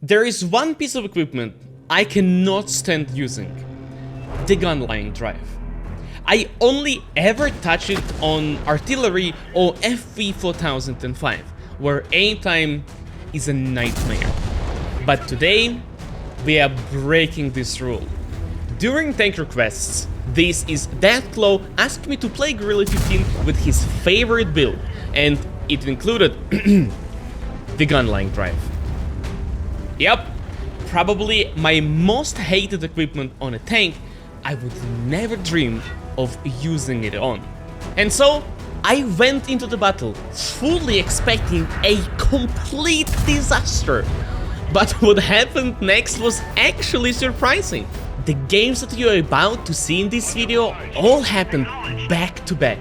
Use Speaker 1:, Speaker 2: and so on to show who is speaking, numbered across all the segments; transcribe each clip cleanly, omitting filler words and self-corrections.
Speaker 1: There is one piece of equipment I cannot stand using. The gun line drive. I only ever touch it on artillery or FV 4005, where aim time is a nightmare. But today, we are breaking this rule. During tank requests, this is Deathclaw asked me to play Grille 15 with his favorite build, and it included the gun line drive. Yep, probably my most hated equipment on a tank. I would never dream of using it on. And so, I went into the battle fully expecting a complete disaster. But what happened next was actually surprising. The games that you are about to see in this video all happened back to back.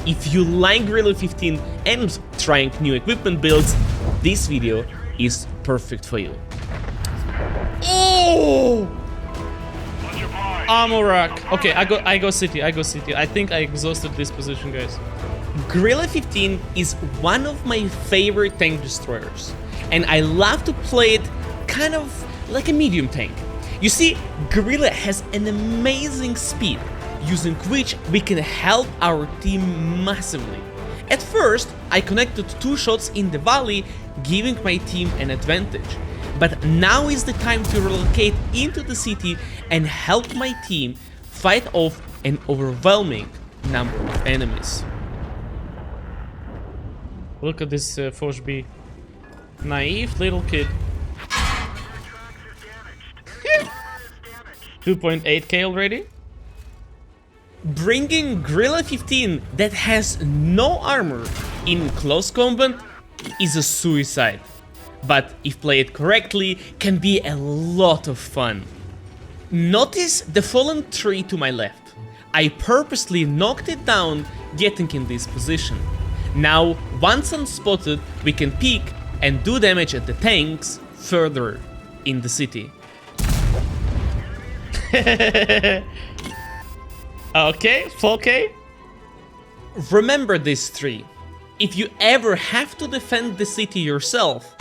Speaker 1: If you like Grille 15 and trying new equipment builds, this video is perfect for you. Oh! Armor rack. Okay, I go city. I think I exhausted this position, guys. Grille 15 is one of my favorite tank destroyers, and I love to play it kind of like a medium tank. You see, Grille has an amazing speed, using which we can help our team massively. At first, I connected 2 shots in the valley, giving my team an advantage. But now is the time to relocate into the city and help my team fight off an overwhelming number of enemies.
Speaker 2: Look at this Foch B. Naive little kid. 2.8k already?
Speaker 1: Bringing Grille 15 that has no armor in close combat is a suicide. But if played correctly, can be a lot of fun. Notice the fallen tree to my left. I purposely knocked it down, getting in this position. Now, once unspotted, we can peek and do damage at the tanks further in the city.
Speaker 2: Okay, 4k?
Speaker 1: Remember this tree. If you ever have to defend the city yourself,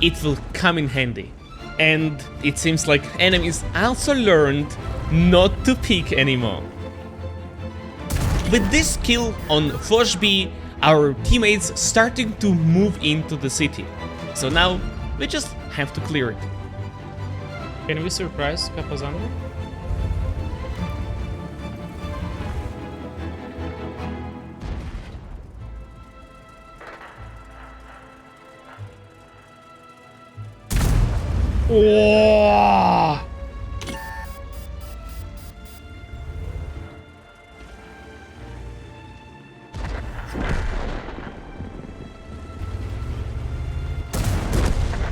Speaker 1: it will come in handy. And it seems like enemies also learned not to peek anymore. With this kill on Foch B, our teammates starting to move into the city. So now we just have to clear it.
Speaker 2: Can we surprise Capazandro?
Speaker 1: Oh!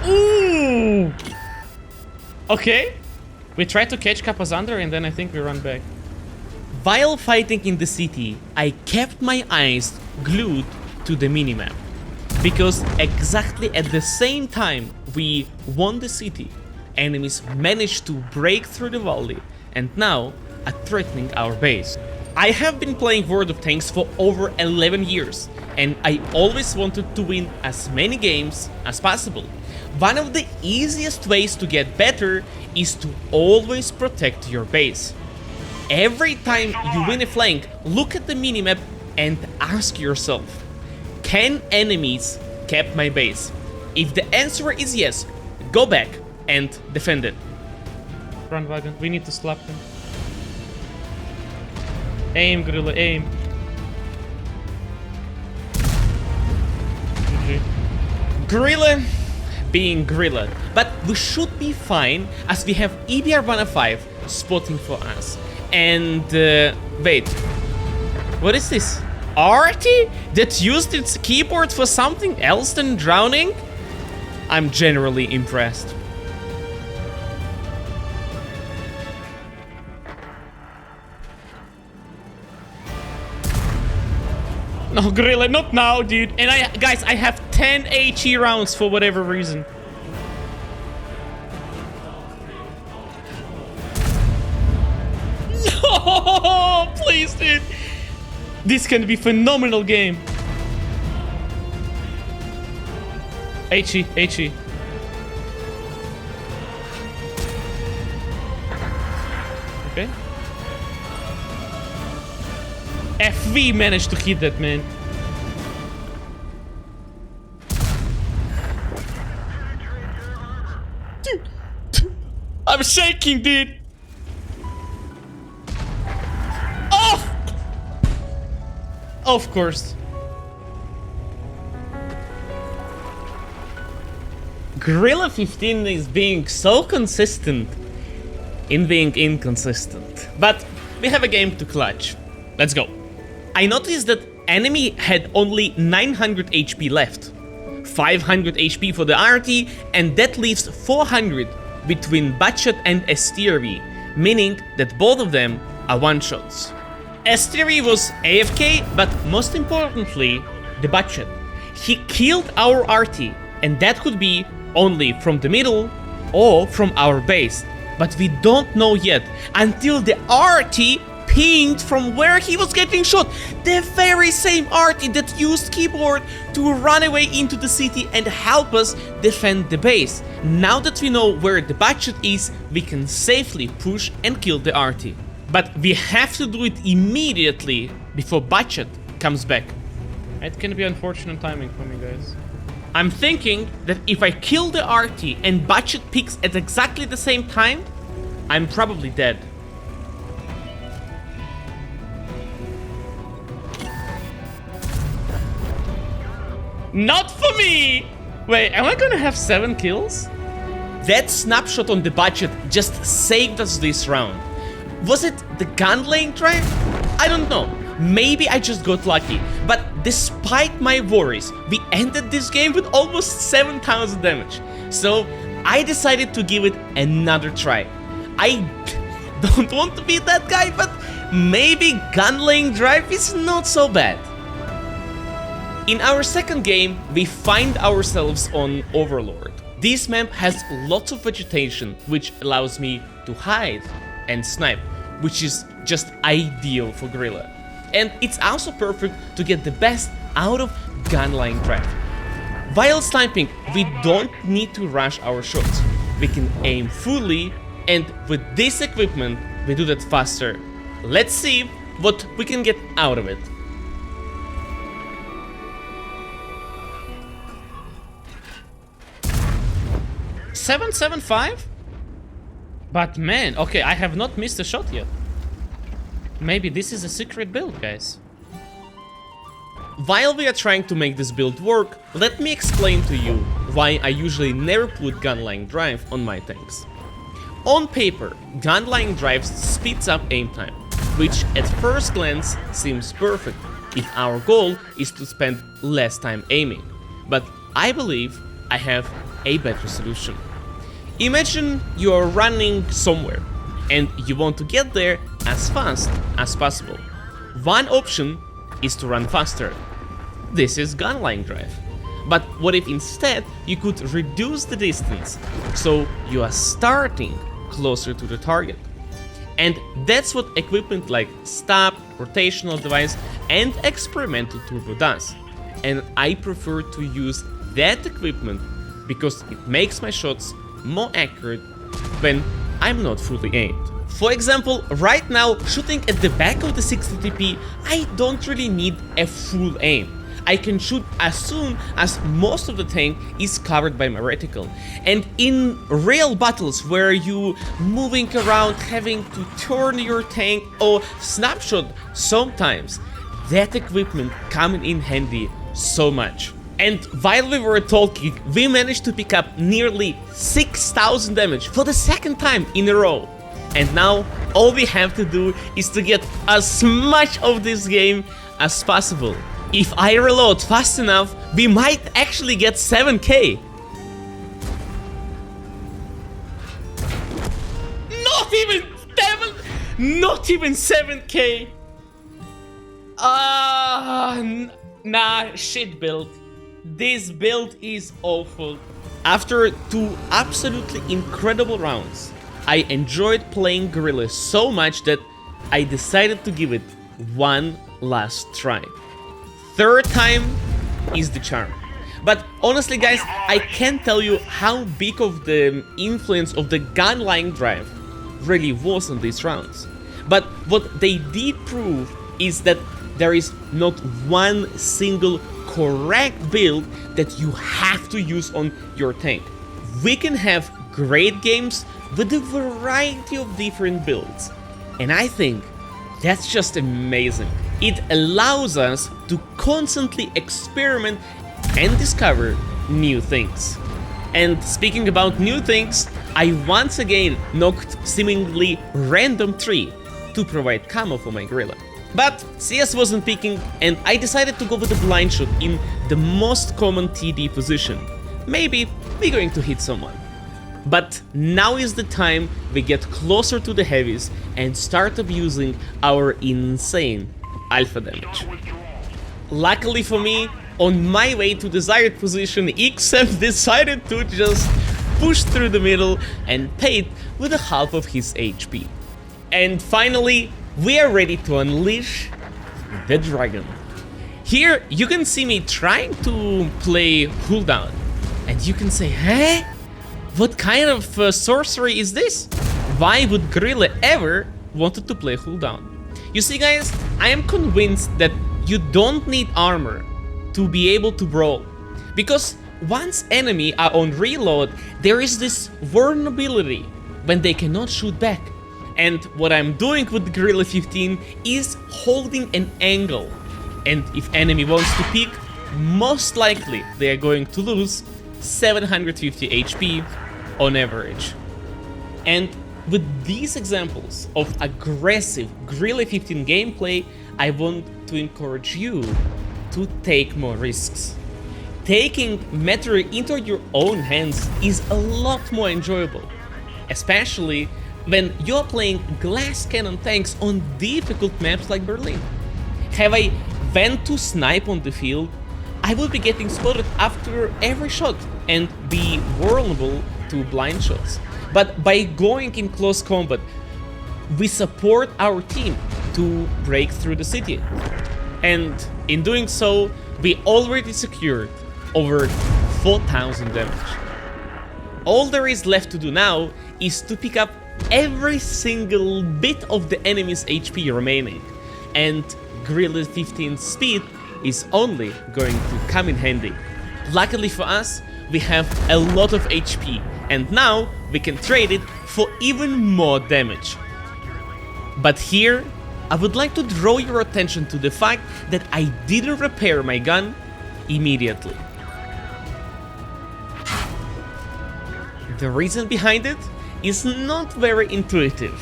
Speaker 2: Ooh! Okay. We tried to catch Capazandro and then I think we run back.
Speaker 1: While fighting in the city, I kept my eyes glued to the minimap. Because exactly at the same time we won the city, enemies managed to break through the valley and now are threatening our base. I have been playing World of Tanks for over 11 years and I always wanted to win as many games as possible. One of the easiest ways to get better is to always protect your base. Every time you win a flank, look at the minimap and ask yourself, can enemies cap my base? If the answer is yes, go back and defend it.
Speaker 2: Run wagon, we need to slap them. Aim, Grille, aim. GG.
Speaker 1: Grille being Grille, but we should be fine as we have EBR 105 spotting for us. And wait, what is this? Arty that used its keyboard for something else than drowning? I'm generally impressed.
Speaker 2: No, Grille, not now, dude. And guys, I have 10 HE rounds for whatever reason. No, please, dude. This can be a phenomenal game. HE. Okay. FV managed to hit that, man. Dude. I'm shaking, dude. Oh! Of course. Grille 15 is being so consistent in being inconsistent. But we have a game to clutch. Let's go. I noticed that enemy had only 900 HP left. 500 HP for the RT, and that leaves 400 between Butchot and STRV, meaning that both of them are one-shots. STRV was AFK, but most importantly, the Butchot. He killed our RT, and that could be only from the middle or from our base. But we don't know yet until the RT pinged from where he was getting shot. The very same RT that used keyboard to run away into the city and help us defend the base. Now that we know where the Butchot is, we can safely push and kill the RT. But we have to do it immediately before Butchot comes back. It can be unfortunate timing for me, guys. I'm thinking that if I kill the RT and Butchot picks at exactly the same time, I'm probably dead. Not for me! Wait, am I gonna have 7 kills? That snapshot on the Butchot just saved us this round. Was it the gun lane drive? I don't know. Maybe I just got lucky. But despite my worries, we ended this game with almost 7,000 damage. So I decided to give it another try. I don't want to be that guy, but maybe gun lane drive is not so bad. In our second game, we find ourselves on Overlord. This map has lots of vegetation, which allows me to hide and snipe, which is just ideal for Grille. And it's also perfect to get the best out of gun line drive. While sniping, we don't need to rush our shots. We can aim fully, and with this equipment, we do that faster. Let's see what we can get out of it. $775? But man, okay, I have not missed a shot yet. Maybe this is a secret build, guys. While we are trying to make this build work, let me explain to you why I usually never put gun-line drive on my tanks. On paper, gun-line drive speeds up aim time, which at first glance seems perfect if our goal is to spend less time aiming. But I believe I have a better solution. Imagine you are running somewhere and you want to get there as fast as possible. One option is to run faster. This is gun-line drive. But what if instead you could reduce the distance so you are starting closer to the target? And that's what equipment like stab, rotational device and experimental turbo does. And I prefer to use that equipment because it makes my shots more accurate when I'm not fully aimed. For example, right now, shooting at the back of the 60TP, I don't really need a full aim. I can shoot as soon as most of the tank is covered by my reticle. And in real battles where you moving around, having to turn your tank or snapshot sometimes, that equipment coming in handy so much. And while we were talking, we managed to pick up nearly 6,000 damage for the second time in a row. And now all we have to do is to get as much of this game as possible. If I reload fast enough, we might actually get 7k. Not even 7k. Nah, shit build. This build is awful. After 2 absolutely incredible rounds, I enjoyed playing Grille so much that I decided to give it one last try. Third time is the charm. But honestly guys, I can't tell you how big of the influence of the gun line drive
Speaker 1: really was in these rounds. But what they did prove is that there is not one single correct build that you have to use on your tank. We can have great games with a variety of different builds, and I think that's just amazing. It allows us to constantly experiment and discover new things. And speaking about new things, I once again knocked seemingly random tree to provide camo for my Grille. But CS wasn't picking, and I decided to go with a blind shot in the most common TD position. Maybe we're going to hit someone. But now is the time we get closer to the heavies and start abusing our insane alpha damage. Luckily for me, on my way to desired position, iyouxin decided to just push through the middle and paid with a half of his HP. And finally, we are ready to unleash the dragon. Here you can see me trying to play cooldown, and you can say, huh? What kind of sorcery is this? Why would Grille ever wanted to play cooldown? You see guys, I am convinced that you don't need armor to be able to brawl, because once enemy are on reload, there is this vulnerability when they cannot shoot back. And what I'm doing with Grille 15 is holding an angle, and if enemy wants to peek, most likely they are going to lose 750 HP on average. And with these examples of aggressive Grille 15 gameplay, I want to encourage you to take more risks. Taking matter into your own hands is a lot more enjoyable, especially when you're playing glass cannon tanks on difficult maps like Berlin. Have I went to snipe on the field, I would be getting spotted after every shot and be vulnerable to blind shots. But by going in close combat, we support our team to break through the city. And in doing so, we already secured over 4,000 damage. All there is left to do now is to pick up every single bit of the enemy's HP remaining, and Grille 15's speed is only going to come in handy. Luckily for us, we have a lot of HP, and now we can trade it for even more damage. But here, I would like to draw your attention to the fact that I didn't repair my gun immediately. The reason behind it is not very intuitive.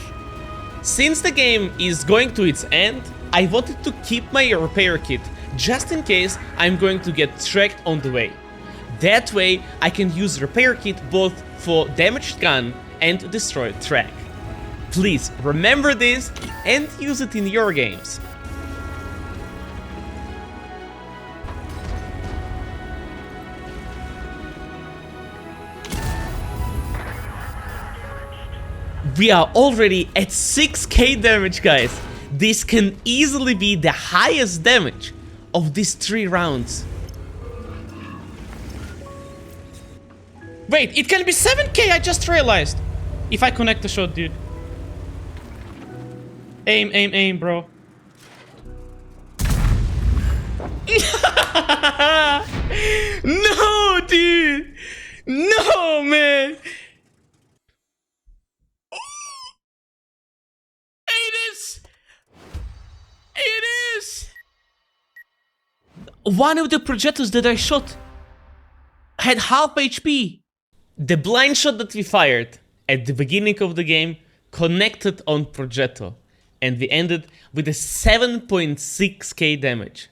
Speaker 1: Since the game is going to its end, I wanted to keep my repair kit just in case I'm going to get tracked on the way. That way I can use repair kit both for damaged gun and destroyed track. Please remember this and use it in your games. We are already at 6k damage, guys. This can easily be the highest damage of these 3 rounds.
Speaker 2: Wait, it can be 7k, I just realized. If I connect the shot, dude. Aim, aim, aim, bro.
Speaker 1: No, dude! No, man! It is! One of the projectiles that I shot had half HP. The blind shot that we fired at the beginning of the game connected on projectile, and we ended with a 7.6k damage.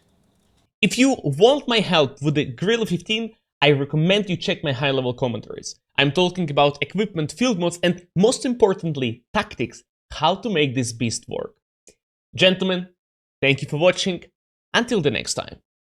Speaker 1: If you want my help with the Grille 15, I recommend you check my high-level commentaries. I'm talking about equipment, field modes, and most importantly, tactics, how to make this beast work. Gentlemen, thank you for watching. Until the next time.